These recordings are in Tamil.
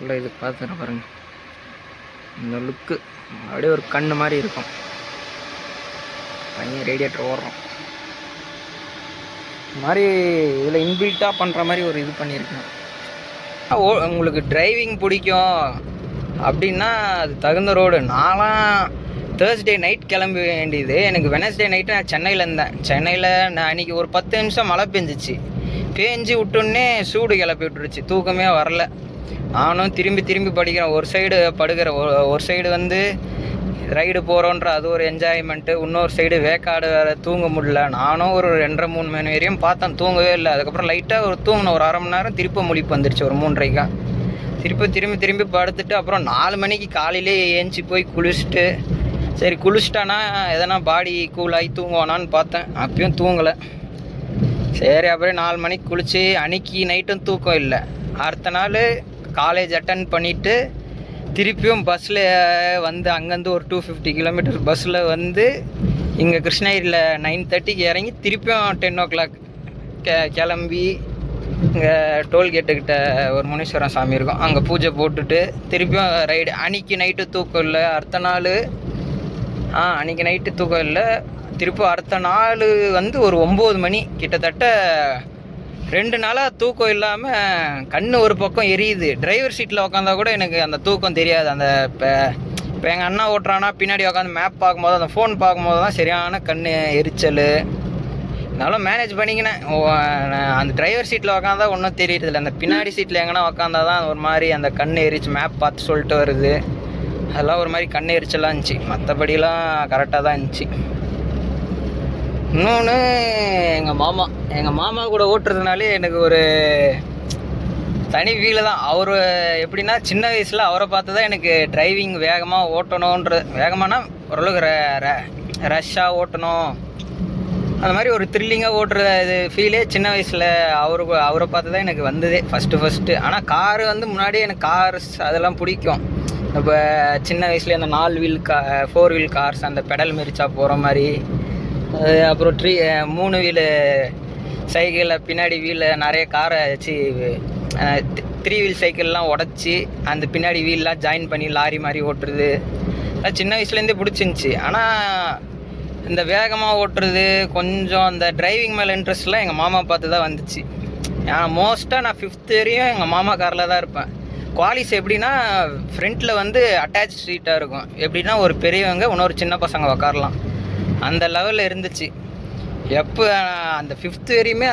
ஃப்ரண்ட்டில் இது பார்த்துட்டு பாருங்க, இந்த லுக்கு அப்படியே ஒரு கண்ணு மாதிரி இருக்கும். பையன் ரேடியேட்டர் ஓடுறோம் இந்த மாதிரி இதில் இன்பில்ட்டாக பண்ணுற மாதிரி ஒரு இது பண்ணியிருக்கேன். உங்களுக்கு டிரைவிங் பிடிக்கும் அப்படின்னா அது தகுந்த ரோடு. நான்லாம் தேர்ஸ்டே நைட் கிளம்ப வேண்டியது, எனக்கு வெனஸ்டே நைட்டு நான் சென்னையில் இருந்தேன். சென்னையில் நான் அன்றைக்கி ஒரு 10 நிமிஷம் மழை பெஞ்சிச்சு. பேஞ்சு விட்டோன்னே சூடு கிளப்பி விட்டுருச்சு, தூக்கமே வரல. நானும் திரும்பி திரும்பி படிக்கிறேன். ஒரு சைடு படுக்கிற, ஒரு சைடு வந்து ரைடு போகிறோன்ற அது ஒரு என்ஜாய்மெண்ட்டு, இன்னொரு சைடு வேக்காடு வேறு, தூங்க முடியல. நானும் ஒரு 2:30-3 மணி வரையும் பார்த்தேன், தூங்கவே இல்லை. அதுக்கப்புறம் லைட்டாக ஒரு தூங்கின ஒரு 1/2 மணி நேரம், திருப்ப முழிப்பு வந்துருச்சு ஒரு 3:30க்கா. திரும்பி படுத்துட்டு அப்புறம் 4 மணிக்கு காலையிலே ஏஞ்சி போய் குளிச்சுட்டு, சரி குளிச்சிட்டானா எதனா பாடி கூலாகி தூங்குவானான்னு பார்த்தேன். அப்பயும் தூங்கலை. சரி அப்படியே 4 மணிக்கு குளித்து, அன்றைக்கி நைட்டும் தூக்கம் இல்லை. அடுத்த நாள் காலேஜ் அட்டன் பண்ணிவிட்டு திருப்பியும் பஸ்ஸில் வந்து அங்கேருந்து ஒரு 250 கிலோமீட்டர் பஸ்ஸில் வந்து இங்கே கிருஷ்ணகிரியில் 9:30க்கு இறங்கி திருப்பியும் 10 o'clock கிளம்பி இங்கே டோல்கேட்டுக்கிட்ட ஒரு முனீஸ்வரன் சாமி இருக்கும், அங்கே பூஜை போட்டுட்டு திருப்பியும் ரைடு. அன்றைக்கி நைட்டு தூக்கம் இல்லை. அடுத்த நாள் அன்றைக்கி நைட்டு தூக்கம் இல்லை. திருப்பி அடுத்த நாள் வந்து ஒரு 9 மணி கிட்டத்தட்ட 2 நாளாக தூக்கம் இல்லாமல் கண் ஒரு பக்கம் எரியுது. டிரைவர் சீட்டில் உட்காந்தா கூட எனக்கு அந்த தூக்கம் தெரியாது. அந்த இப்போ எங்கள் அண்ணா ஓட்டுறானா பின்னாடி உட்காந்து மேப் பார்க்கும்போது, அந்த ஃபோன் பார்க்கும்போது தான் சரியான கண் எரிச்சல். அதனால மேனேஜ் பண்ணிக்கினேன். அந்த டிரைவர் சீட்டில் உட்காந்தா ஒன்றும் தெரியறதில்ல, அந்த பின்னாடி சீட்டில் எங்கன்னா உட்காந்தா தான் ஒரு மாதிரி அந்த கண் எரிச்சு மேப் பார்த்து சொல்லிட்டு வருது. அதெல்லாம் ஒரு மாதிரி கண் எரிச்சலாக இருந்துச்சு. மற்றபடிலாம் கரெக்டாக தான் இருந்துச்சு. இன்னொன்று எங்கள் மாமா கூட ஓட்டுறதுனாலே எனக்கு ஒரு தனி ஃபீல் தான். அவர் எப்படின்னா சின்ன வயசில் அவரை பார்த்து தான் எனக்கு டிரைவிங் வேகமாக ஓட்டணுன்ற, வேகமானா ஓரளவுக்கு ரஷ்ஷாக ஓட்டணும், அந்த மாதிரி ஒரு த்ரில்லிங்காக ஓட்டுற இது ஃபீலே சின்ன வயசில் அவரை பார்த்து தான் எனக்கு வந்ததே ஃபஸ்ட்டு. ஆனால் காரு வந்து முன்னாடியே எனக்கு கார்ஸ் அதெல்லாம் பிடிக்கும். இப்போ சின்ன வயசுல அந்த 4 வீல் 4 வீல் கார்ஸ், அந்த பெடல் மிரிச்சா போகிற மாதிரி, அப்புறம் 3 வீலு சைக்கிளில் பின்னாடி வீலில் நிறைய காரை வச்சு 3 வீல் சைக்கிள்லாம் உடச்சி அந்த பின்னாடி வீல்லாம் ஜாயின் பண்ணி லாரி மாதிரி ஓட்டுறது, அது சின்ன வயசுலேருந்தே பிடிச்சிருந்துச்சி. ஆனால் இந்த வேகமாக ஓட்டுறது கொஞ்சம் அந்த டிரைவிங் மேலே இன்ட்ரெஸ்ட்லாம் எங்கள் மாமா பார்த்து தான் வந்துச்சு. மோஸ்ட்டாக நான் 5th வரையும் எங்கள் மாமா காரில் தான் இருப்பேன். குவாலிஸ் எப்படின்னா ஃப்ரண்ட்டில் வந்து அட்டாச் சீட்டாக இருக்கும், எப்படின்னா ஒரு பெரியவங்க இன்னொரு சின்ன பசங்க உக்காரலாம், அந்த லெவலில் இருந்துச்சு. எப்போ அந்த 5th வரையுமே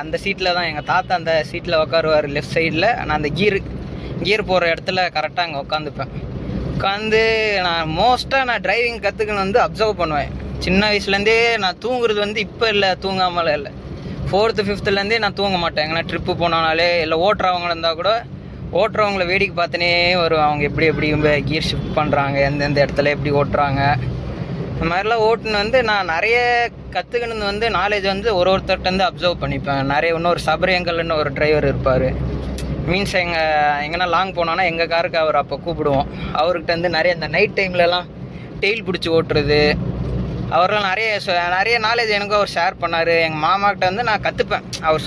அந்த சீட்டில் தான் எங்கள் தாத்தா அந்த சீட்டில் உட்காருவார் லெஃப்ட் சைடில். நான் அந்த கியர் போகிற இடத்துல கரெக்டாக அங்கே உட்காந்துப்பேன். உட்காந்து நான் டிரைவிங் கற்றுக்கணும் வந்து அப்சர்வ் பண்ணுவேன். சின்ன வயசுலேருந்தே நான் தூங்குறது வந்து இப்போ இல்லை, தூங்காமலே இல்லை. 4th 5thலேருந்தே நான் தூங்க மாட்டேன். எங்கன்னா ட்ரிப்பு போனாலே இல்லை ஓட்டுறவங்க இருந்தால் கூட ஓட்டுறவங்கள வேடிக்கை பார்த்துனே வரும், அவங்க எப்படி கியர் ஷிஃப்ட் பண்ணுறாங்க, எந்தெந்த இடத்துல எப்படி ஓட்டுறாங்க, இந்த மாதிரிலாம் ஓட்டுன்னு வந்து நான் நிறைய கற்றுக்கணுன்னு வந்து நாலேஜ் வந்து ஒருத்தர்கிட்ட அப்சர்வ் பண்ணிப்பேன். நிறைய இன்னொரு சபரியங்கள்னு ஒரு டிரைவர் இருப்பார். மீன்ஸ் எங்கன்னா லாங் போனோன்னா எங்கள் காருக்கு அவர் அப்போ கூப்பிடுவோம். அவர்கிட்ட வந்து நிறைய இந்த நைட் டைம்லலாம் டெயில் பிடிச்சி ஓட்டுறது, அவரெலாம் நிறைய நாலேஜ் எனக்கும் அவர் ஷேர் பண்ணார். எங்கள் மாமாக்கிட்ட வந்து நான் கற்றுப்பேன். அவர்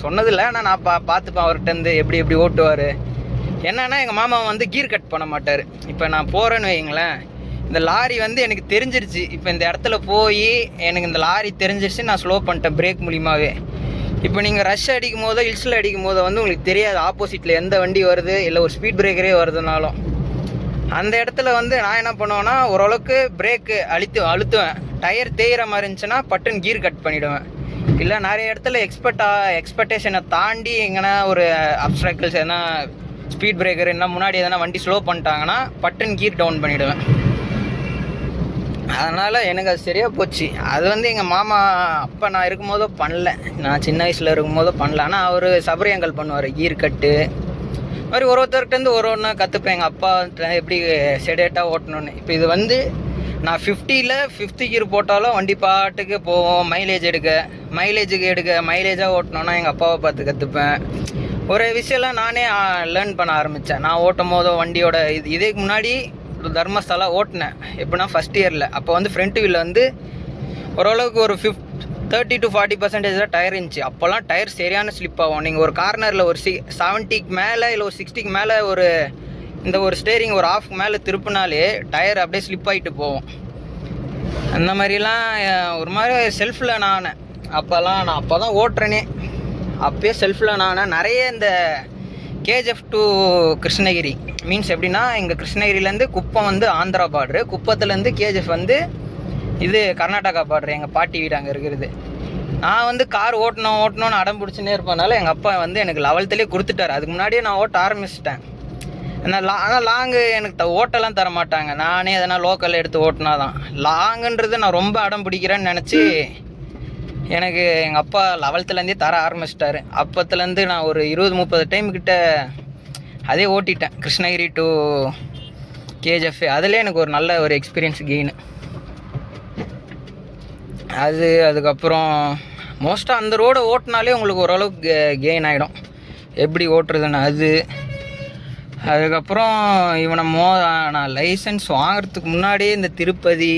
சொன்னதில்லை, ஆனால் நான் பார்த்துப்பேன் அவர்கிட்ட எப்படி ஓட்டுவார். என்னென்னா எங்கள் மாமா வந்து கீர் கட் பண்ண மாட்டார். இப்போ நான் போகிறேன்னு வைங்களேன், இந்த லாரி வந்து எனக்கு தெரிஞ்சிருச்சு, இப்போ இந்த இடத்துல போய் எனக்கு இந்த லாரி தெரிஞ்சிருச்சு, நான் ஸ்லோ பண்ணிட்டேன் பிரேக் மூலியமாகவே. இப்போ நீங்கள் ரஷ் அடிக்கும் போதோ ஹில்ஸில் அடிக்கும் போதோ வந்து உங்களுக்கு தெரியாது ஆப்போசிட்டில் எந்த வண்டி வருது, இல்லை ஒரு ஸ்பீட் பிரேக்கரே வருதுனாலும். அந்த இடத்துல வந்து நான் என்ன பண்ணுவேன்னா ஓரளவுக்கு பிரேக்கு அழுத்துவேன். டயர் தேயிற மாதிரி இருந்துச்சுன்னா பட்டுன்னு கீர் கட் பண்ணிவிடுவேன். இல்லை நிறைய இடத்துல எக்ஸ்பெக்டேஷனை தாண்டி எங்கன்னா ஒரு அப்ஸ்ட்ராக்கிள்ஸ் எதனா ஸ்பீட் பிரேக்கர் என்ன முன்னாடி எதனா வண்டி ஸ்லோ பண்ணிட்டாங்கன்னா பட்டுன்னு கீர் டவுன் பண்ணிவிடுவேன். அதனால் எனக்கு அது சரியாக போச்சு. அது வந்து எங்கள் மாமா அப்போ நான் இருக்கும்போதோ பண்ணல, நான் சின்ன வயசில் இருக்கும்போதோ பண்ணல. ஆனால் அவர் சபரியங்கள் பண்ணுவார் கீர் கட்டு மாதிரி. ஒருத்தர்கிட்டருந்து ஒன்று கற்றுப்பேன். எங்கள் அப்பா எப்படி செடேட்டாக ஓட்டணுன்னு. இப்போ இது வந்து நான் 50ல் 5th கீர் போட்டாலும் வண்டி பாட்டுக்கு போவோம். மைலேஜாக ஓட்டணுன்னா எங்கள் அப்பாவை பார்த்து கற்றுப்பேன். ஒரு விஷயம்லாம் நானே லேர்ன் பண்ண ஆரம்பித்தேன். நான் ஓட்டும் போதோ வண்டியோட இதுக்கு முன்னாடி தர்மஸ்தலா ஓட்டினேன். எப்படின்னா ஃபஸ்ட் இயரில் அப்போ வந்து ஃப்ரண்ட் வீலில் வந்து ஓரளவுக்கு ஒரு 30-40% தான் டயர் இருந்துச்சு. அப்போல்லாம் டயர் சரியான ஸ்லிப் ஆகும். நீங்கள் ஒரு கார்னரில் ஒரு 70க்கு மேலே இல்லை ஒரு 60க்கு மேலே ஒரு ஸ்டேரிங் ஒரு ஆஃப்க்கு மேலே திருப்பினாலே டயர் அப்படியே ஸ்லிப் ஆகிட்டு போகும். அந்த மாதிரிலாம் ஒரு மாதிரி செல்ஃபில் நான் ஆனேன். நான் அப்போ தான் ஓட்டுறேனே. அப்போயே செல்ஃபில் நான் நிறைய இந்த KGF to கிருஷ்ணகிரி மீன்ஸ் எப்படின்னா, எங்கள் கிருஷ்ணகிரிலேருந்து குப்பம் வந்து ஆந்திரா பார்டரு, குப்பத்துலேருந்து KGF வந்து இது கர்நாடகா பார்டரு. எங்கள் பாட்டி வீடு அங்கே இருக்கிறது. நான் வந்து கார் ஓட்டணும்னு அடம் பிடிச்சினே இருப்பனால எங்கள் அப்பா வந்து எனக்கு 11லேயே கொடுத்துட்டார். அதுக்கு முன்னாடியே நான் ஓட்ட ஆரம்பிச்சிட்டேன். ஆனால் லாங்கு எனக்கு ஓட்டெல்லாம் தர மாட்டாங்க. நானே எதனா லோக்கலில் எடுத்து ஓட்டினா தான். லாங்குன்றது நான் ரொம்ப அடம் பிடிக்கிறேன்னு நினச்சி எனக்கு எங்கள் அப்பா 11லேருந்தே தர ஆரம்பிச்சிட்டாரு. அப்போத்துலேருந்து நான் ஒரு 20-30 டைம் கிட்ட அதே ஓட்டிட்டேன், கிருஷ்ணகிரி டு KGF. அதில் எனக்கு ஒரு நல்ல ஒரு எக்ஸ்பீரியன்ஸ் கெயின். அதுக்கப்புறம் மோஸ்ட்டாக அந்த ரோடை ஓட்டினாலே உங்களுக்கு ஓரளவுக்கு கெயின் ஆகிடும், எப்படி ஓட்டுறதுன்னு. அதுக்கப்புறம் நான் லைசன்ஸ் வாங்கிறதுக்கு முன்னாடியே இந்த திருப்பதி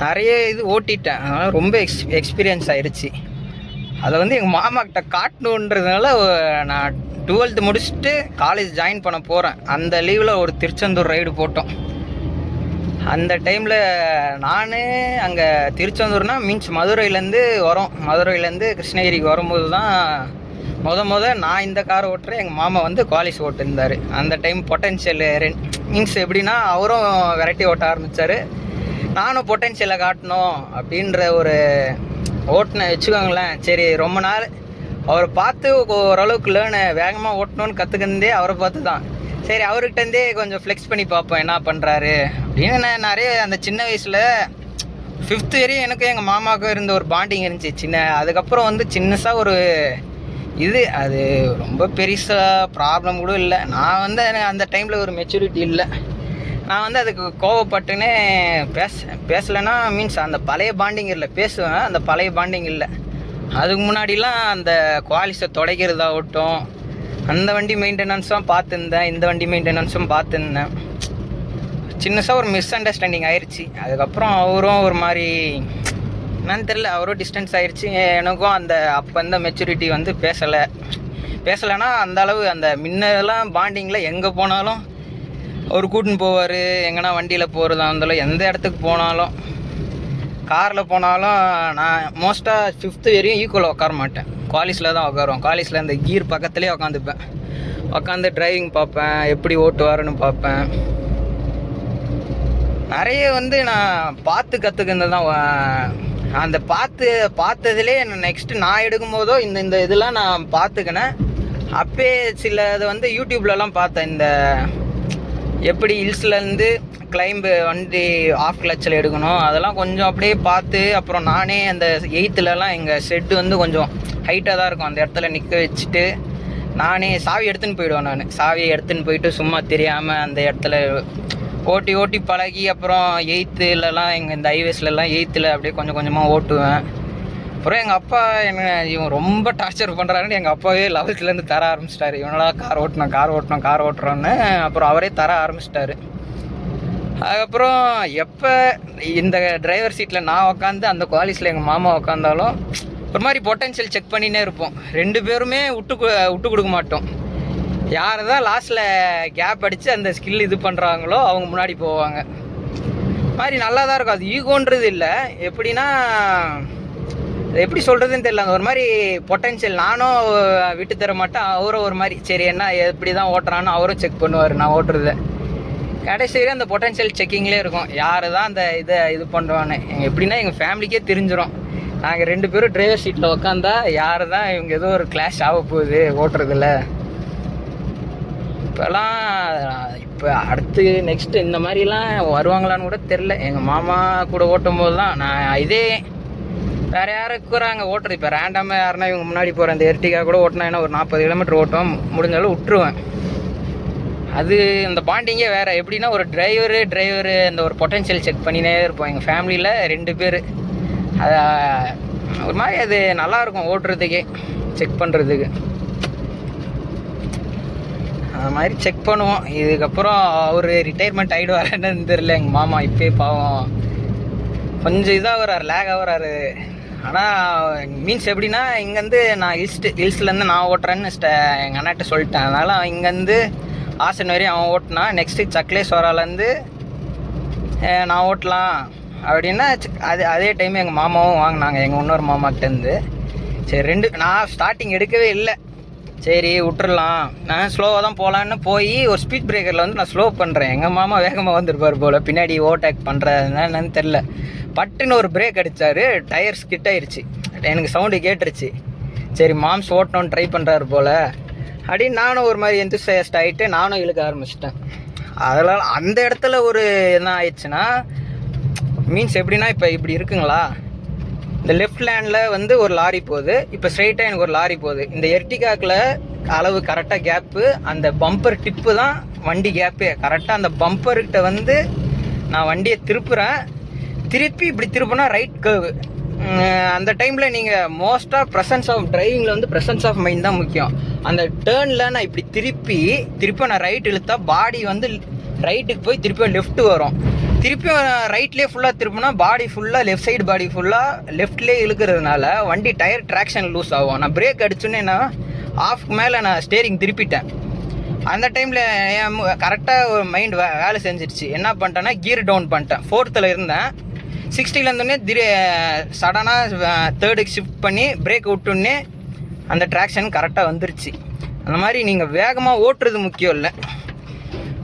நிறைய இது ஓட்டிட்டேன். அதனால் ரொம்ப எக்ஸ்பீரியன்ஸ் ஆயிடுச்சு. அதை வந்து எங்கள் மாமாக்கிட்ட காட்டணுன்றதுனால நான் 12th முடிச்சுட்டு காலேஜ் ஜாயின் பண்ண போகிறேன். அந்த லீவில் ஒரு திருச்செந்தூர் ரைடு போட்டோம். அந்த டைமில் நான் அங்கே திருச்செந்தூர்னால் மீன்ஸ் மதுரையிலேருந்து கிருஷ்ணகிரிக்கு வரும்போது தான் நான் இந்த கார் ஓட்டுறேன். எங்கள் மாமா வந்து குவாலிஸ் ஓட்டிருந்தார். அந்த டைம் பொட்டன்ஷியல் மீன்ஸ் எப்படின்னா, அவரும் வெரைட்டி ஓட்ட ஆரம்பித்தார். நானும் பொட்டன்ஷியலை காட்டணும் அப்படின்ற ஒரு ஓட்டின வச்சுக்கோங்களேன். சரி, ரொம்ப நாள் அவரை பார்த்து ஓரளவுக்கு வேகமாக ஓட்டணும்னு கற்றுக்கினதே அவரை பார்த்து தான். சரி, அவர்கிட்டருந்தே கொஞ்சம் ஃப்ளெக்ஸ் பண்ணி பார்ப்போம் என்ன பண்ணுறாரு அப்படின்னு. நான் நிறைய அந்த சின்ன வயசில் 5th வரையும் எனக்கும் எங்கள் மாமாவுக்கும் இருந்த ஒரு பாண்டிங் இருந்துச்சு. அதுக்கப்புறம் வந்து சின்னசாக ஒரு அது ரொம்ப பெருசாக ப்ராப்ளம் கூட இல்லை. நான் வந்து அந்த டைமில் ஒரு மெச்சூரிட்டி இல்லை. நான் வந்து அதுக்கு கோவப்பட்டுன்னு பேசலைன்னா மீன்ஸ் அந்த பழைய பாண்டிங் இல்லை. பேசுவேன், அந்த பழைய பாண்டிங் இல்லை. அதுக்கு முன்னாடிலாம் அந்த குவாலிஸை துடைக்கிறதாகட்டும், அந்த வண்டி மெயின்டெனன்ஸும் பார்த்துருந்தேன், இந்த வண்டி மெயின்டெனன்ஸும் பார்த்துருந்தேன். சின்னசாக ஒரு மிஸ் அண்டர்ஸ்டாண்டிங் ஆயிடுச்சு. அதுக்கப்புறம் அவரும் ஒரு மாதிரி என்னன்னு தெரியல, அவரும் டிஸ்டன்ஸ் ஆயிடுச்சு. எனக்கும் அப்போ அந்த மெச்சூரிட்டி வந்து பேசலைன்னா அந்த அளவு அந்த முன்னெல்லாம் பாண்டிங்கில் எங்கே போனாலும் அவர் கூட்டின்னு போவார். எங்கன்னா வண்டியில் போகிறதா இருந்தாலும், எந்த இடத்துக்கு போனாலும், காரில் போனாலும் நான் மோஸ்ட்டாக 5th வரையும் ஈக்குவலாக உட்கார மாட்டேன். குவாலிஸில் தான் உட்காருவோம். குவாலிஸில் அந்த கீர் பக்கத்துலேயே உட்காந்து டிரைவிங் பார்ப்பேன், எப்படி ஓட்டுவாருன்னு பார்ப்பேன். நிறைய வந்து நான் பார்த்து கற்றுக்கிறது தான். அந்த பார்த்ததுலே நெக்ஸ்ட்டு நான் எடுக்கும்போதோ இந்த இதெல்லாம் நான் பார்த்துக்கினேன். அப்பே சில இது வந்து யூடியூப்லலாம் பார்த்தேன். இந்த எப்படி ஹில்ஸ்லேருந்து கிளைம்பு வண்டி ஆஃப் கிளச்சில் எடுக்கணும், அதெல்லாம் கொஞ்சம் அப்படியே பார்த்து, அப்புறம் நானே அந்த 8thலலாம் எங்கள் ஷெட்டு வந்து கொஞ்சம் ஹைட்டாக தான் இருக்கும். அந்த இடத்துல நிற்க வச்சுட்டு நானே சாவி எடுத்துன்னு போயிடுவேன். சாவியை எடுத்துன்னு போயிட்டு சும்மா தெரியாமல் அந்த இடத்துல ஓட்டி பழகி, அப்புறம் 8thலலாம் எங்கள் இந்த ஹைவேஸ்லலாம் 8thல அப்படியே கொஞ்சம் கொஞ்சமாக ஓட்டுவேன். அப்புறம் எங்கள் அப்பா இவன் ரொம்ப டார்ச்சர் பண்ணுறாருன்னு எங்கள் அப்பாவே 11thலேருந்து தர ஆரம்பிச்சிட்டாரு. இவனெல்லாம் கார் ஓட்டுறோன்னு அப்புறம் அவரே தர ஆரம்பிச்சிட்டாரு. அதுக்கப்புறம் எப்போ இந்த டிரைவர் சீட்டில் நான் உட்காந்து அந்த குவாலிஸில் எங்கள் மாமா உட்காந்தாலும் ஒரு மாதிரி பொட்டன்ஷியல் செக் பண்ணினே இருப்போம். 2 பேருமே விட்டு கொடுக்க மாட்டோம். யார் தான் லாஸ்ட்டில் கேப் அடித்து அந்த ஸ்கில் இது பண்ணுறாங்களோ அவங்க முன்னாடி போவாங்க. மாதிரி நல்லா தான் இருக்கும். அது ஈகோன்றது இல்லை, எப்படின்னா எப்படி சொல்கிறதுன்னு தெரியல. அந்த ஒரு மாதிரி பொட்டன்ஷியல் நானும் விட்டு தர மாட்டேன், அவரும் ஒரு மாதிரி சரி என்ன எப்படி தான் ஓட்டுறான்னு அவரும் செக் பண்ணுவார் நான் ஓட்டுறத. கடைசி வரையும் அந்த பொட்டன்ஷியல் செக்கிங்லேயே இருக்கும், யார் தான் அந்த இது பண்ணுவான்னு. எப்படின்னா எங்கள் ஃபேமிலிக்கே தெரிஞ்சிடும். நாங்கள் 2 பேரும் டிரைவர் சீட்டில் உட்காந்தா யார் தான் இவங்க ஏதோ ஒரு கிளாஷ் ஆக போகுது ஓட்டுறதில்ல. இப்போ அடுத்து நெக்ஸ்ட்டு இந்த மாதிரிலாம் வருவாங்களான்னு கூட தெரில. எங்கள் மாமா கூட ஓட்டும் போது தான் நான் இதே வேறு யாரும் இருக்கிறாங்க ஓட்டுறது. இப்போ ரேண்டமாக யாருன்னா இவங்க முன்னாடி போகிற அந்த எர்டிகா கூட ஓட்டினா ஏன்னா ஒரு 40 கிலோமீட்டர் ஓட்டுவோம், முடிஞ்சாலும் விட்டுருவேன். அது அந்த பாண்டிங்கே வேறு. எப்படின்னா ஒரு டிரைவரு அந்த ஒரு பொட்டன்ஷியல் செக் பண்ணினே இருப்போம். எங்கள் ஃபேமிலியில் 2 பேர். அது ஒரு மாதிரி அது நல்லாயிருக்கும் ஓட்டுறதுக்கே, செக் பண்ணுறதுக்கு. அது மாதிரி செக் பண்ணுவோம். இதுக்கப்புறம் அவர் ரிட்டையர்மெண்ட் ஆகிடுவாருன்னு தெரியல. எங்கள் மாமா இப்போயே பாவம் கொஞ்சம் இதாக வர்றாரு, லேக் ஆகிறாரு. ஆனால் மீன்ஸ் எப்படின்னா இங்கேருந்து நான் ஹில்ஸ்லேருந்து நான் ஓட்டுறேன்னு எங்கள் அண்ணாட்ட சொல்லிட்டேன். அதனால் அவன் இங்கேருந்து ஆசன் வரையும் அவன் ஓட்டினா, நெக்ஸ்ட்டு சக்லேஸ்வராலேருந்து நான் ஓட்டலாம் அப்படின்னா அதே டைம் எங்கள் மாமாவும் வாங்கினாங்க, எங்கள் இன்னொரு மாமாக்கிட்டேருந்து. சரி நான் ஸ்டார்டிங் எடுக்கவே இல்லை, சரி விட்டுறலாம், நான் ஸ்லோவாக தான் போகலான்னு போய் ஒரு ஸ்பீட் பிரேக்கரில் வந்து நான் ஸ்லோ பண்ணுறேன். எங்கள் மாமா வேகமாக வந்துருப்பார் போல், பின்னாடி ஓவர்டேக் பண்ணுறதுனா என்னன்னு தெரில. பட்டுன்னு ஒரு பிரேக் அடித்தார், டயர் ஸ்கிட் ஆயிடுச்சு, எனக்கு சவுண்டு கேட்டுருச்சு. சரி மாம்ஸ் ஓட்டணும்னு ட்ரை பண்ணுறாரு போல் அப்படின்னு நானும் ஒரு மாதிரி எந்தூசியாஸ்ட் ஆகிட்டு நானும் இழுக்க ஆரம்பிச்சிட்டேன். அதனால் அந்த இடத்துல ஒரு என்ன ஆயிடுச்சுன்னா, மீன்ஸ் எப்படின்னா இப்போ இப்படி இருக்குங்களா, இந்த லெஃப்ட் லேண்டில் வந்து ஒரு லாரி போகுது, இப்போ ஸ்ட்ரைட்டாக எனக்கு ஒரு லாரி போகுது. இந்த எர்டிகாக்கில் அளவு கரெக்டாக கேப்பு, அந்த பம்பர் டிப்பு தான் வண்டி கேப்பே. கரெக்டாக அந்த பம்பர்கிட்ட வந்து நான் வண்டியை திருப்பி இப்படி திருப்பினா ரைட் கர்வு. அந்த டைமில் நீங்கள் மோஸ்ட்டாக ப்ரெசன்ஸ் ஆஃப் டிரைவிங்கில் வந்து ப்ரெசன்ஸ் ஆஃப் மைண்ட் தான் முக்கியம். அந்த டேர்னில் நான் இப்படி திருப்பி நான் ரைட் இழுத்தா பாடி வந்து ரைட்டுக்கு போய் திருப்பி லெஃப்ட்டு வரும். திருப்பி ரைட்லேயே ஃபுல்லாக திருப்பினா பாடி ஃபுல்லாக லெஃப்ட் சைடு பாடி ஃபுல்லாக லெஃப்ட்லேயே இழுக்கிறதுனால வண்டி டயர் ட்ராக்ஷன் லூஸ் ஆகும். நான் பிரேக் அடிச்சோன்னே நான் ஆஃப்க்கு மேலே நான் ஸ்டேரிங் திருப்பிட்டேன். அந்த டைமில் என் கரெக்டாக ஒரு மைண்ட் வேலை செஞ்சிருச்சு. என்ன பண்ணிட்டேன்னா கியர் டவுன் பண்ணிட்டேன். 4th இருந்தேன், 60 இருந்தோடனே சடனாக 3rd ஷிஃப்ட் பண்ணி பிரேக் விட்டோன்னே அந்த ட்ராக்ஷன் கரெக்டாக வந்துருச்சு. அந்த மாதிரி நீங்கள் வேகமாக ஓட்டுறது முக்கியம் இல்லை,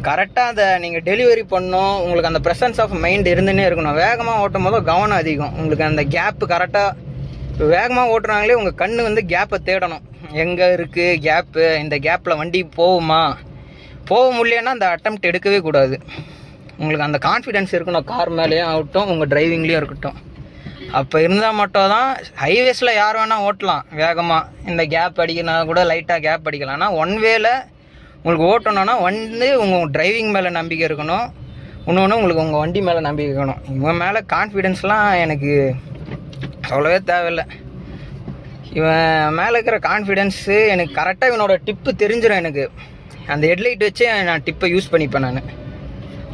கரெக்டாக அதை நீங்கள் டெலிவரி பண்ணணும். உங்களுக்கு அந்த ப்ரெசன்ஸ் ஆஃப் மைண்ட் இருந்துன்னே இருக்கணும். வேகமாக ஓட்டும் போது கவனம் அதிகம். உங்களுக்கு அந்த கேப்பு கரெக்டாக, இப்போ வேகமாக ஓட்டுறாங்களே உங்கள் கண் வந்து கேப்பை தேடணும், எங்கே இருக்குது கேப்பு, இந்த கேப்பில் வண்டி போக முடியலன்னா அந்த அட்டெம்ப்ட் எடுக்கவே கூடாது. உங்களுக்கு அந்த கான்ஃபிடென்ஸ் இருக்கணும், கார் மேலேயும் ஆகட்டும் உங்கள் டிரைவிங்லேயும் இருக்கட்டும். அப்போ இருந்தால் மட்டும் தான் ஹைவேஸில் யார் வேணால் ஓட்டலாம் வேகமாக. இந்த கேப் அடிக்கணும் கூட லைட்டாக கேப் அடிக்கலாம். ஆனால் ஒன் வேல உங்களுக்கு ஓட்டணும்னா வந்து உங்கள் டிரைவிங் மேலே நம்பிக்கை இருக்கணும், இன்னொன்று உங்களுக்கு உங்கள் வண்டி மேலே நம்பிக்கை இருக்கணும். இவன் மேலே கான்ஃபிடென்ஸ்லாம் எனக்கு அவ்வளோவே தேவையில்லை. இவன் மேலே இருக்கிற கான்ஃபிடென்ஸு எனக்கு கரெக்டாக இவனோட டிப்பு தெரிஞ்சிடும். எனக்கு அந்த ஹெட்லைட் வச்சு நான் டிப்பை யூஸ் பண்ணிப்பேன் நான்.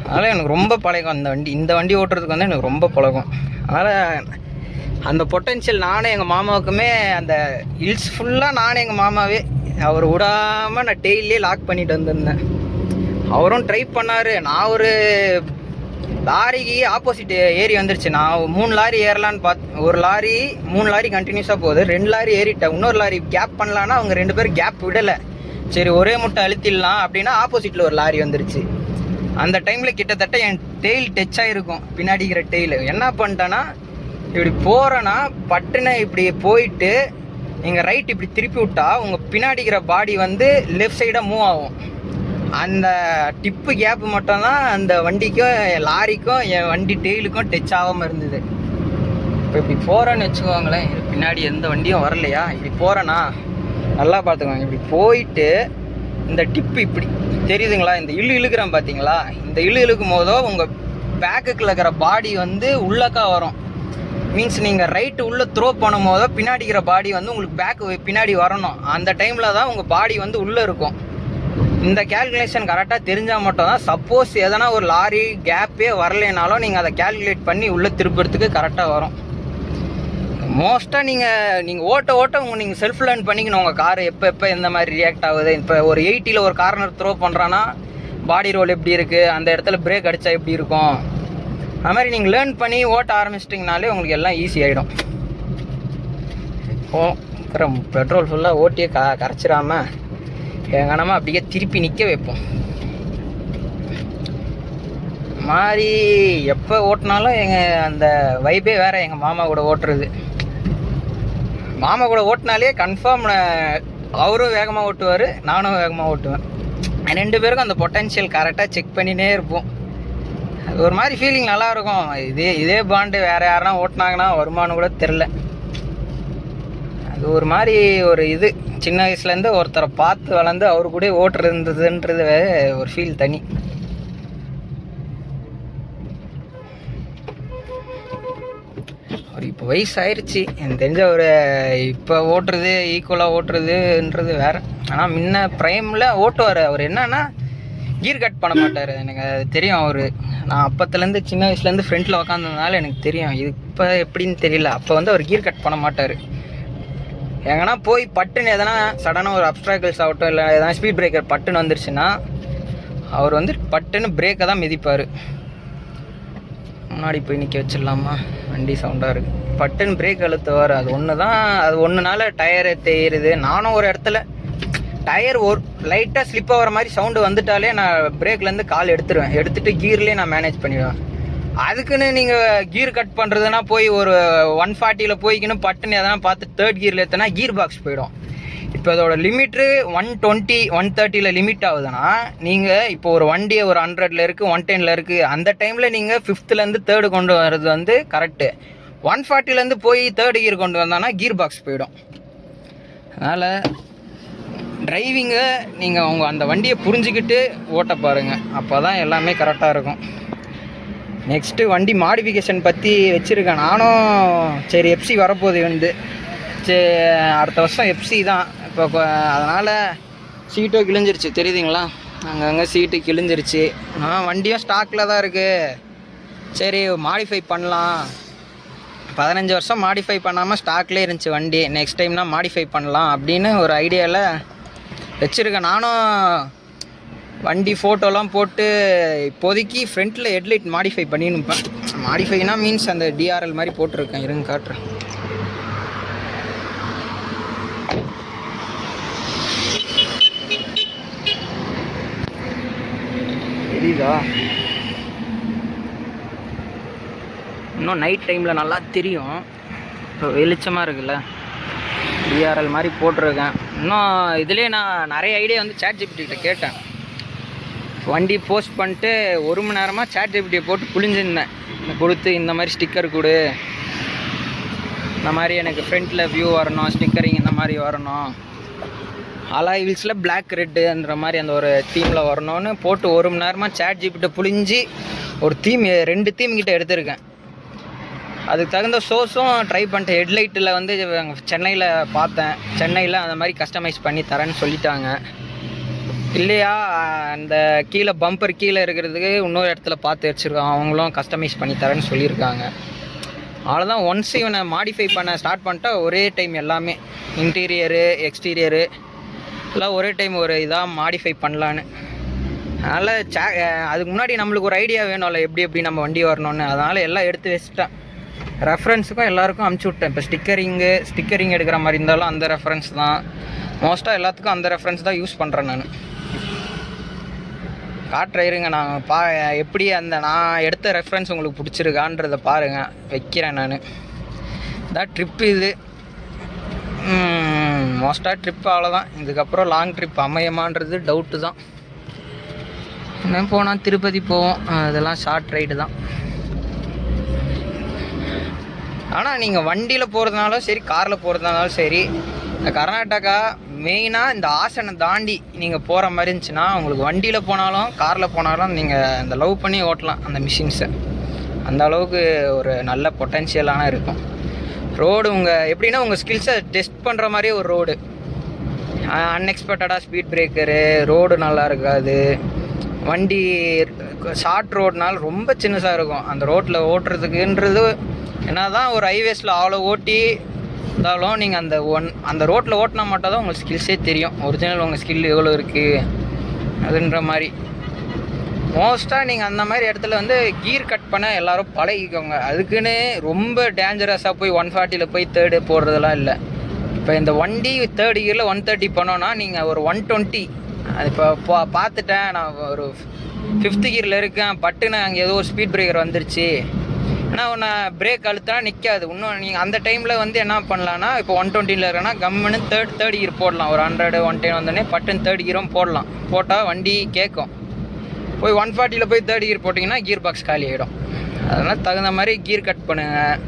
அதனால் எனக்கு ரொம்ப பழகம் இந்த வண்டி ஓட்டுறதுக்கு வந்து எனக்கு ரொம்ப பழகம். அதனால் அந்த பொட்டென்ஷியல் நானே எங்கள் மாமாவுக்குமே அந்த ஹில்ஸ் ஃபுல்லாக நானே எங்கள் மாமாவே அவர் விடாமல் நான் டெய்லியே லாக் பண்ணிட்டு வந்திருந்தேன். அவரும் ட்ரை பண்ணார். நான் ஒரு லாரிக்கு ஆப்போசிட் ஏறி வந்துருச்சு. நான் 3 லாரி ஏறலான்னு ஒரு லாரி 3 லாரி கண்டினியூஸாக போகுது, 2 லாரி ஏறிட்டேன். இன்னொரு லாரி கேப் பண்ணலான்னா அவங்க 2 பேரும் கேப் விடலை. சரி ஒரே முட்டை அழுத்திடலாம் அப்படின்னா ஆப்போசிட்டில் ஒரு லாரி வந்துருச்சு. அந்த டைமில் கிட்டத்தட்ட என் டெயில் டச் ஆகிருக்கும், பின்னாடிக்கிற டெயில். என்ன பண்ணிட்டேன்னா இப்படி போகிறேன்னா பட்டுன்னு இப்படி போயிட்டு நீங்கள் ரைட் இப்படி திருப்பி விட்டா உங்கள் பின்னாடிக்கிற பாடி வந்து லெஃப்ட் சைடாக மூவ் ஆகும். அந்த டிப்பு கேப்பு மட்டும்தான் அந்த வண்டிக்கும் லாரிக்கும் என் வண்டி டெயிலுக்கும் டச் ஆகாமல் இருந்தது. இப்போ இப்படி போகிறேன்னு வச்சுக்கோங்களேன், பின்னாடி எந்த வண்டியும் வரலையா, இப்படி போகிறேன்னா நல்லா பார்த்துக்கோங்க. இப்படி போயிட்டு இந்த டிப்பு இப்படி தெரியுதுங்களா, இந்த இழுக்கிறேன் பார்த்தீங்களா, இந்த இழுக்கும் போதோ உங்கள் பேக்குக்குள்ள இருக்கிற பாடி வந்து உள்ளக்கா வரும். மீன்ஸ் நீங்கள் ரைட்டு உள்ளே த்ரோ பண்ணும் போதோ பின்னாடிக்கிற பாடி வந்து உங்களுக்கு பேக்கு பின்னாடி வரணும். அந்த டைமில் தான் உங்கள் பாடி வந்து உள்ளே இருக்கும். இந்த கேல்குலேஷன் கரெக்டாக தெரிஞ்சால் மட்டும் தான், சப்போஸ் எதனா ஒரு லாரி கேப்பே வரலைனாலும் நீங்கள் அதை கேல்குலேட் பண்ணி உள்ளே திருப்புறதுக்கு கரெக்டாக வரும். மோஸ்ட்டாக நீங்கள் ஓட்ட நீங்கள் செல்ஃப் லேர்ன் பண்ணிக்கணும். உங்கள் கார் எப்போ எந்த மாதிரி ரியாக்ட் ஆகுது. இப்போ ஒரு 80 ஒரு கார்னர் த்ரோ பண்ணுறான்னா பாடி ரோல் எப்படி இருக்குது, அந்த இடத்துல பிரேக் அடித்தா எப்படி இருக்கும், அது மாதிரி நீங்கள் லேர்ன் பண்ணி ஓட்ட ஆரம்பிச்சிட்டிங்கனாலே உங்களுக்கு எல்லாம் ஈஸி ஆகிடும். பெட்ரோல் ஃபுல்லாக ஓட்டியே கரைச்சிடாமல் எங்கனமா அப்படியே திருப்பி நிற்க வைப்போம். மாதிரி எப்போ ஓட்டினாலும் அந்த வைப்பே வேறு. எங்கள் மாமா கூட ஓட்டுறது, மாமா கூட ஓட்டினாலே கன்ஃபார்ம் அவரும் வேகமாக ஓட்டுவார், நானும் வேகமாக ஓட்டுவேன். 2 பேருக்கும் அந்த பொட்டென்ஷியல் கரெக்டாக செக் பண்ணினே இருப்போம். அது ஒரு மாதிரி ஃபீலிங் நல்லாயிருக்கும். இதே பாண்டு வேறு யாருனா ஓட்டினாங்கன்னா வருமானம் கூட தெரில. அது ஒரு மாதிரி ஒரு இது சின்ன வயசுலேருந்து ஒருத்தரை பார்த்து வளர்ந்து அவரு கூட ஓட்டுறதுன்றது ஒரு ஃபீல் தனி. அவர் இப்போ வயசாயிருச்சு, எனக்கு தெரிஞ்ச ஒரு இப்போ ஓட்டுறது ஈக்குவலாக ஓட்டுறதுன்றது வேறு. ஆனால் முன்ன ப்ரைமில் ஓட்டுவார் அவர். என்னன்னா கீர் கட் பண்ண மாட்டார். எனக்கு அது தெரியும். நான் அப்பத்துலேருந்து சின்ன வயசுலேருந்து ஃப்ரண்ட்டில் உக்காந்ததுனால எனக்கு தெரியும். இது இப்போ எப்படின்னு தெரியல. அப்போ வந்து அவர் கீர் கட் பண்ண மாட்டார். எங்கன்னா போய் பட்டுன்னு எதனா சடனாக ஒரு அப்ஸ்ட்ராக்கிள்ஸ் ஆகட்டும், இல்லை எதனா ஸ்பீட் பிரேக்கர் பட்டுன்னு வந்துருச்சுன்னா அவர் வந்து பட்டுன்னு பிரேக்கை தான் மிதிப்பார். முன்னாடி போய் நிற்க வச்சிடலாமா, வண்டி சவுண்டாக இருக்குது. பட்டுன்னு பிரேக் அழுத்துவார். அது ஒன்று தான், அது ஒன்றுனால டயரை தேயிடுது. நானும் ஒரு இடத்துல டயர் ஒரு லைட்டாக ஸ்லிப் ஆகிற மாதிரி சவுண்டு வந்துட்டாலே நான் பிரேக்லேருந்து கால் எடுத்துகிட்டு கீர்லேயே நான் மேனேஜ் பண்ணிவிடுவேன். அதுக்குன்னு நீங்கள் கீர் கட் பண்ணுறதுனா போய் ஒரு 140 போய்க்கின்னு பட்டுன்னு எதனா பார்த்து தேர்ட் கீரில் ஏற்றினா கீர் பாக்ஸ் போயிடும். இப்போ அதோட லிமிட்ரு 120 130 லிமிட் ஆகுதுன்னா, நீங்கள் இப்போ ஒரு வண்டியை ஒரு 100 இருக்குது 110 இருக்குது, அந்த டைமில் நீங்கள் 5th தேர்டு கொண்டு வர்றது வந்து கரெக்டு. 140 போய் தேர்டு கீர் கொண்டு வந்தானா கீர் பாக்ஸ் போயிடும். அதனால் டிரைவிங்கை நீங்கள் அந்த வண்டியை புரிஞ்சுக்கிட்டு ஓட்ட பாருங்கள். அப்போ தான் எல்லாமே கரெக்டாக இருக்கும். நெக்ஸ்ட்டு வண்டி மாடிஃபிகேஷன் பற்றி வச்சுருக்கேன் நானும். சரி, எஃப்சி வரப்போகுது வந்து அடுத்த வருஷம் எஃப்சி தான். இப்போ அதனால் சீட்டும் கிழிஞ்சிருச்சு, தெரியுதுங்களா? அங்கங்கே சீட்டு கிழிஞ்சிருச்சு. வண்டியும் ஸ்டாக்கில் தான் இருக்குது. சரி, மாடிஃபை பண்ணலாம். 15 வருஷம் மாடிஃபை பண்ணாமல் ஸ்டாக்லேயே இருந்துச்சு வண்டி. நெக்ஸ்ட் டைம்னா மாடிஃபை பண்ணலாம் அப்படின்னு ஒரு ஐடியாவில் வச்சுருக்கேன் நானும். வண்டி ஃபோட்டோலாம் போட்டு இப்போதைக்கு ஃப்ரண்ட்டில் ஹெட்லைட் மாடிஃபை பண்ணினுப்பேன். மாடிஃபைனா மீன்ஸ் அந்த டிஆர்எல் மாதிரி போட்டிருக்கேன். இருங்க காட்டுறேன். தெரியுதா? இன்னும் நைட் டைமில் நல்லா தெரியும். இப்போ வெளிச்சமாக இருக்குல்ல, டிஆர்எல் மாதிரி போட்டிருக்கேன். இன்னும் இதுலேயே நான் நிறைய ஐடியா வந்து ChatGPT கிட்ட கேட்டேன். வண்டி போஸ்ட் பண்ணிட்டு 1 மணி நேரமாக ChatGPT போட்டு புளிஞ்சிருந்தேன். கொடுத்து இந்த மாதிரி ஸ்டிக்கர் கொடு, இந்த மாதிரி எனக்கு ஃப்ரண்ட்டில் வியூ வரணும், ஸ்டிக்கரிங் இந்த மாதிரி வரணும், அலாய் வீல்ஸில் பிளாக் ரெட்டுன்ற மாதிரி அந்த ஒரு தீமில் வரணும்னு போட்டு 1 மணி நேரமாக ChatGPT புளிஞ்சு ஒரு தீம் 2 தீம் கிட்ட எடுத்திருக்கேன். அதுக்கு தகுந்த சோர்ஸும் ட்ரை பண்ணிட்டேன். ஹெட்லைட்டில் வந்து சென்னையில் பார்த்தேன். சென்னையில் அந்த மாதிரி கஸ்டமைஸ் பண்ணி தரேன்னு சொல்லிட்டாங்க. இல்லையா, அந்த கீழே பம்பர் கீழே இருக்கிறதுக்கு இன்னொரு இடத்துல பார்த்து வச்சுருக்கோம். அவங்களும் கஸ்டமைஸ் பண்ணி தரேன்னு சொல்லியிருக்காங்க. அவ்வளோதான். ஒன்ஸ் இவனை மாடிஃபை பண்ண ஸ்டார்ட் பண்ணிட்டா ஒரே டைம் எல்லாமே இன்டீரியரு எக்ஸ்டீரியரு எல்லாம் ஒரே டைம் ஒரு இதாக மாடிஃபை பண்ணலான்னு. அதனால் அதுக்கு முன்னாடி நம்மளுக்கு ஒரு ஐடியா வேணும்ல, எப்படி நம்ம வண்டி வரணும்னு. அதனால் எல்லாம் எடுத்து வச்சுட்டேன். ரெஃபரன்ஸுக்கும் எல்லாருக்கும் அமுச்சு விட்டேன். இப்போ ஸ்டிக்கரிங் எடுக்கிற மாதிரி இருந்தாலும் அந்த ரெஃபரன்ஸ் தான். மோஸ்ட்டாக எல்லாத்துக்கும் அந்த ரெஃபரன்ஸ் தான் யூஸ் பண்ணுறேன் நான். காட்டுறேன் இருங்க. நான் எப்படி நான் எடுத்த ரெஃபரன்ஸ் உங்களுக்கு பிடிச்சிருக்கான்றதை பாருங்கள். வைக்கிறேன் நான். இதான் ட்ரிப்பு இது. மோஸ்ட்டாக ட்ரிப்பு அவ்வளோதான். இதுக்கப்புறம் லாங் ட்ரிப் அமையமான்றது டவுட்டு தான். என்ன போனால் திருப்பதி போவோம், அதெல்லாம் ஷார்ட் ரைடு தான். ஆனால் நீங்கள் வண்டியில் போகிறதுனாலும் சரி, காரில் போகிறதுனாலும் சரி, இந்த கர்நாடகா மெயினாக இந்த ஆசனை தாண்டி நீங்கள் போகிற மாதிரி இருந்துச்சுன்னா, உங்களுக்கு வண்டியில் போனாலும் காரில் போனாலும் நீங்கள் இந்த லவ் பண்ணி ஓட்டலாம் அந்த மிஷின்ஸை. அந்த அளவுக்கு ஒரு நல்ல பொட்டென்ஷியலான இருக்கும் ரோடு. எப்படின்னா உங்கள் ஸ்கில்ஸை டெஸ்ட் பண்ணுற மாதிரியே ஒரு ரோடு. அன்எக்ஸ்பெக்டடாக ஸ்பீட் பிரேக்கரு, ரோடு நல்லா இருக்காது. வண்டி ஷார்ட் ரோடுனால ரொம்ப சின்னதாக இருக்கும். அந்த ரோட்டில் ஓட்டுறதுக்குன்றது என்ன தான் ஒரு ஹைவேஸில் அவ்வளோ ஓட்டி இருந்தாலும் நீங்கள் அந்த ரோட்டில் ஓட்டினா மட்டும் தான் உங்களுக்கு ஸ்கில்ஸே தெரியும். ஒரிஜினல் உங்கள் ஸ்கில் எவ்வளோ இருக்குது அதுன்ற மாதிரி. மோஸ்ட்டாக நீங்கள் அந்த மாதிரி இடத்துல வந்து கீர் கட் பண்ண எல்லோரும் பழகிக்கோங்க. அதுக்குன்னு ரொம்ப டேஞ்சரஸாக போய் 140 போய் தேர்டு போடுறதெல்லாம் இல்லை. இப்போ இந்த வண்டி தேர்ட் கீரில் 130 பண்ணோன்னா நீங்கள் ஒரு 120 அது இப்போ பார்த்துட்டேன். நான் ஒரு 5th கீரில் இருக்கேன், பட்டுன்னு அங்கே ஏதோ ஒரு ஸ்பீட் பிரேக்கர் வந்துருச்சு, ஆனால் ஒன்று பிரேக் அழுத்தினா நிற்காது. இன்னும் நீங்கள் அந்த டைமில் வந்து என்ன பண்ணலான்னா, இப்போ 120 இருக்கேன்னா கம்முன்னு தேர்ட் கீர் போடலாம். ஒரு 100 110 வந்தோடனே பட்டுன்னு தேர்ட் கீரும் போடலாம். போட்டால் வண்டி கேட்கும். போய் 140 போய் தேர்ட் கீர் போட்டிங்கன்னா கீர் பாக்ஸ் காலி ஆகிடும். அதனால் தகுந்த மாதிரி கீர் கட் பண்ணுங்கள்.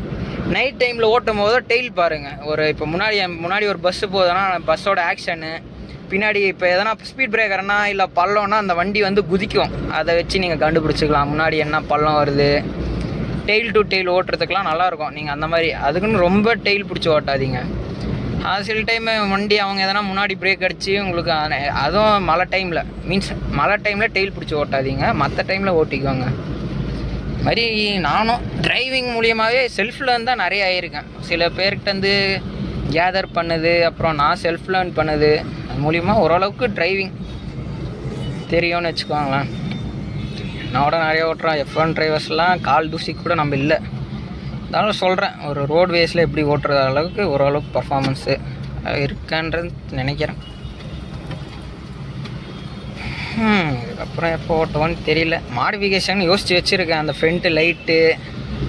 நைட் டைமில் ஓட்டும் போது டெயில் பாருங்கள். இப்போ முன்னாடி ஒரு பஸ்ஸு போகுதுன்னா பஸ்ஸோட ஆக்ஷனு பின்னாடி இப்போ எதனா ஸ்பீட் பிரேக்கர்னா இல்லை பள்ளம்னா அந்த வண்டி வந்து குதிக்கும். அதை வச்சு நீங்கள் கண்டுபிடிச்சிக்கலாம் முன்னாடி என்ன பள்ளம் வருது. டெயில் டு டெயில் ஓட்டுறதுக்கெலாம் நல்லாயிருக்கும். நீங்கள் அந்த மாதிரி அதுக்குன்னு ரொம்ப டெயில் பிடிச்சி ஓட்டாதீங்க. சில டைம் வண்டி அவங்க எதனா முன்னாடி பிரேக் அடித்து உங்களுக்கு அதுவும் மழை டைமில் மழை டைமில் டெயில் பிடிச்சி ஓட்டாதீங்க, மற்ற டைமில் ஓட்டிக்குவாங்க. மாதிரி நானும் டிரைவிங் மூலியமாகவே செல்ஃப் லேர்ன் தான் நிறைய ஆகியிருக்கேன். சில பேர்கிட்டருந்து கேதர் பண்ணுது, அப்புறம் நான் செல்ஃப் லேர்ன் பண்ணுது, அது மூலியமாக ஓரளவுக்கு டிரைவிங் தெரியும்னு வச்சுக்கோங்களேன். என்னோட நிறைய ஓட்டுறோம் F1 டிரைவர்ஸ்லாம் கால் தூசி கூட நம்ம இல்லை. அதனால சொல்கிறேன், ஒரு ரோட்வேஸில் எப்படி ஓட்டுறது அளவுக்கு ஓரளவுக்கு பர்ஃபார்மன்ஸு இருக்கான்றது நினைக்கிறேன். இதுக்கப்புறம் எப்போ ஓட்டுவோன்னு தெரியல. மாடிஃபிகேஷன் யோசித்து வச்சுருக்கேன். அந்த ஃப்ரண்ட்டு லைட்டு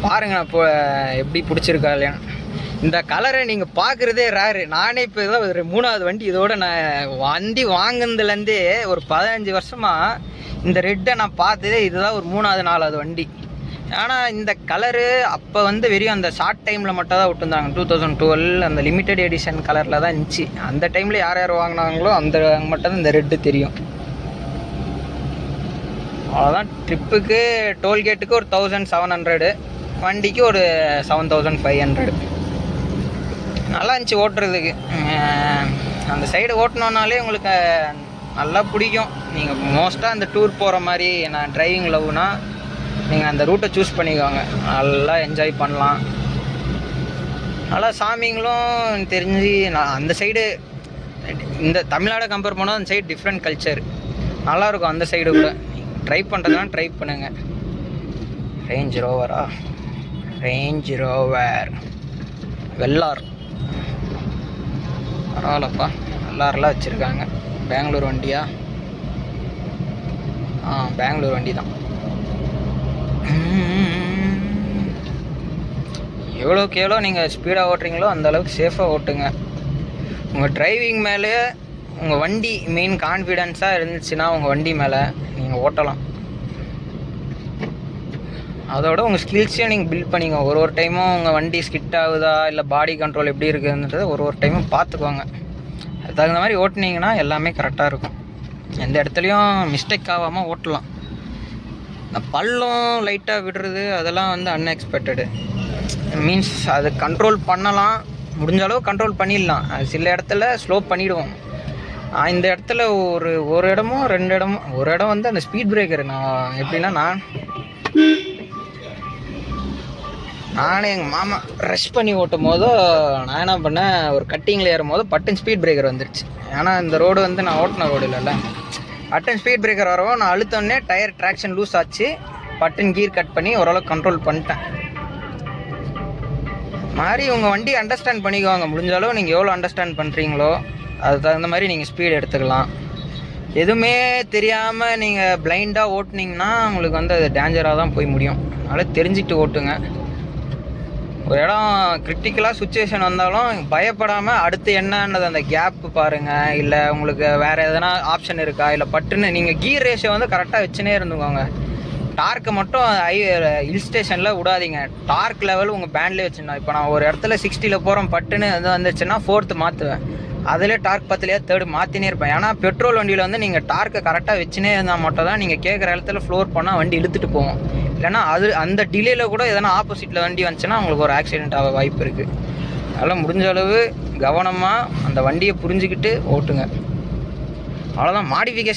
பாருங்கள் இப்போ எப்படி பிடிச்சிருக்கா இல்லையா. இந்த கலரை நீங்கள் பார்க்குறதே ரேரு. நானே இப்போ இதான் ஒரு 3வது வண்டி. இதோட நான் வண்டி வாங்கினதுலேருந்தே ஒரு 15 வருஷமாக இந்த ரெட்டை நான் பார்த்ததே இதுதான் ஒரு 3வது 4வது வண்டி. ஆனால் இந்த கலரு அப்போ வந்து வெறும் அந்த ஷார்ட் டைமில் மட்டும் தான் விட்டுருந்தாங்க. 2012 அந்த லிமிட்டட் எடிஷன் கலரில் தான் இருந்துச்சு. அந்த டைமில் யார் யார் வாங்கினாங்களோ அந்த மட்டும் தான் இந்த ரெட்டு தெரியும். அவ்வளோதான். ட்ரிப்புக்கு டோல்கேட்டுக்கு ஒரு 1700, வண்டிக்கு ஒரு 7500. நல்லா இருந்துச்சு ஓட்டுறதுக்கு. அந்த சைடு ஓட்டினோன்னாலே உங்களுக்கு நல்லா பிடிக்கும். நீங்கள் மோஸ்ட்டாக அந்த டூர் போகிற மாதிரி நான் டிரைவிங் லவ்னா நீங்கள் அந்த ரூட்டை சூஸ் பண்ணிக்கோங்க. நல்லா என்ஜாய் பண்ணலாம். நல்லா சாமிங்களும் தெரிஞ்சு நான் அந்த சைடு இந்த தமிழ்நாடை கம்பேர் பண்ணால் அந்த சைடு டிஃப்ரெண்ட் கல்ச்சர் நல்லாயிருக்கும். அந்த சைடு கூட ட்ரை பண்ணுறதுனா ட்ரை பண்ணுங்கள். ரேஞ்ச் ரோவரா? ரேஞ்ச் ரோவர் வெள்ளார் பரவாயில்லப்பா. வெள்ளாரெலாம் வச்சுருக்காங்க. பெங்களூர் வண்டியா? பெங்களூர் வண்டி தான். எவ்வளோக்கு எவ்வளோ நீங்கள் ஸ்பீடாக ஓட்டுறீங்களோ அந்தளவுக்கு சேஃபாக ஓட்டுங்க. உங்கள் டிரைவிங் மேலே உங்கள் வண்டி மெயின் கான்ஃபிடென்ஸாக இருந்துச்சுன்னா உங்கள் வண்டி மேலே நீங்கள் ஓட்டலாம். அதோட உங்கள் ஸ்கில்ஸையும் நீங்கள் பில்ட் பண்ணிக்கோ. ஒரு டைமும் உங்கள் வண்டி ஸ்கிட் ஆகுதா இல்லை பாடி கண்ட்ரோல் எப்படி இருக்குதுன்றதை ஒரு டைமும் பார்த்துக்குவாங்க. அது தகுந்த மாதிரி ஓட்டுனீங்கன்னா எல்லாமே கரெக்டாக இருக்கும். எந்த இடத்துலையும் மிஸ்டேக் ஆகாமல் ஓட்டலாம். இந்த பள்ளம் லைட்டாக விடுறது அதெல்லாம் வந்து அன்எக்ஸ்பெக்டடு. மீன்ஸ் அது கண்ட்ரோல் பண்ணலாம், முடிஞ்ச அளவு கண்ட்ரோல் பண்ணிடலாம். அது சில இடத்துல ஸ்லோ பண்ணிவிடுவோம். இந்த இடத்துல ஒரு இடமோ 2 இடமோ, ஒரு இடம் வந்து அந்த ஸ்பீட் பிரேக்கர் நான் எப்படின்னா நானே எங்கள் மாமா ரஷ் பண்ணி ஓட்டும் போதோ நான் என்ன பண்ணேன், ஒரு கட்டிங்கில் ஏறும் போது பட்டன் ஸ்பீட் பிரேக்கர் வந்துடுச்சு. ஏன்னா இந்த ரோடு வந்து நான் ஓட்டின ரோடு இல்லைல்ல. பட்டன் ஸ்பீட் பிரேக்கர் வரவும் நான் அழுத்தோடனே டயர் ட்ராக்ஷன் லூஸ் ஆச்சு. பட்டன் கீர் கட் பண்ணி ஓரளவுக்கு கண்ட்ரோல் பண்ணிட்டேன். மாதிரி உங்கள் வண்டி அண்டர்ஸ்டாண்ட் பண்ணிக்குவாங்க. முடிஞ்ச அளவு நீங்கள் எவ்வளோ அண்டர்ஸ்டாண்ட் பண்ணுறீங்களோ அது தகுந்த மாதிரி நீங்கள் ஸ்பீடு எடுத்துக்கலாம். எதுவுமே தெரியாமல் நீங்கள் பிளைண்டாக ஓட்டுனீங்கன்னா உங்களுக்கு வந்து அது டேஞ்சராக தான் போய் முடியும். அதனால் தெரிஞ்சுட்டு ஓட்டுங்க. ஒரு இடம் கிரிட்டிக்கலாக சுச்சுவேஷன் வந்தாலும் பயப்படாமல் அடுத்து என்னன்றது அந்த கேப்பு பாருங்கள். இல்லை உங்களுக்கு வேறு எதனா ஆப்ஷன் இருக்கா, இல்லை பட்டுன்னு நீங்கள் கீர் ரேஷியோ வந்து கரெக்டாக வச்சுனே இருந்துக்கோங்க. டார்க்கை மட்டும் ஹில் ஸ்டேஷனில் விடாதீங்க. டார்க் லெவல் உங்கள் பேண்ட்லேயே வச்சுருந்தோம். இப்போ நான் ஒரு இடத்துல 60ல் போகிறோம், பட்டுன்னு அது வந்துச்சுன்னா 4th மாற்றுவேன். அதிலே டார்க் 10லையே 3rd மாற்றினே இருப்பேன். ஏன்னா பெட்ரோல் வண்டியில் வந்து நீங்கள் டார்க்கை கரெக்டாக வச்சுனே இருந்தால் மட்டும் தான் நீங்கள் கேட்குற இடத்துல ஃப்ளோர் பண்ணால் வண்டி இழுத்துட்டு போவோம். இல்லைனா அது அந்த டிலேயில் கூட எதனா ஆப்போசிட்டில் வண்டி வந்துச்சுன்னா உங்களுக்கு ஒரு ஆக்சிடென்ட் ஆக வாய்ப்பு இருக்குது. அதனால் முடிஞ்ச அளவு கவனமாக அந்த வண்டியை புரிஞ்சுக்கிட்டு ஓட்டுங்க. அவ்வளோதான். மாடிஃபிகேஷன்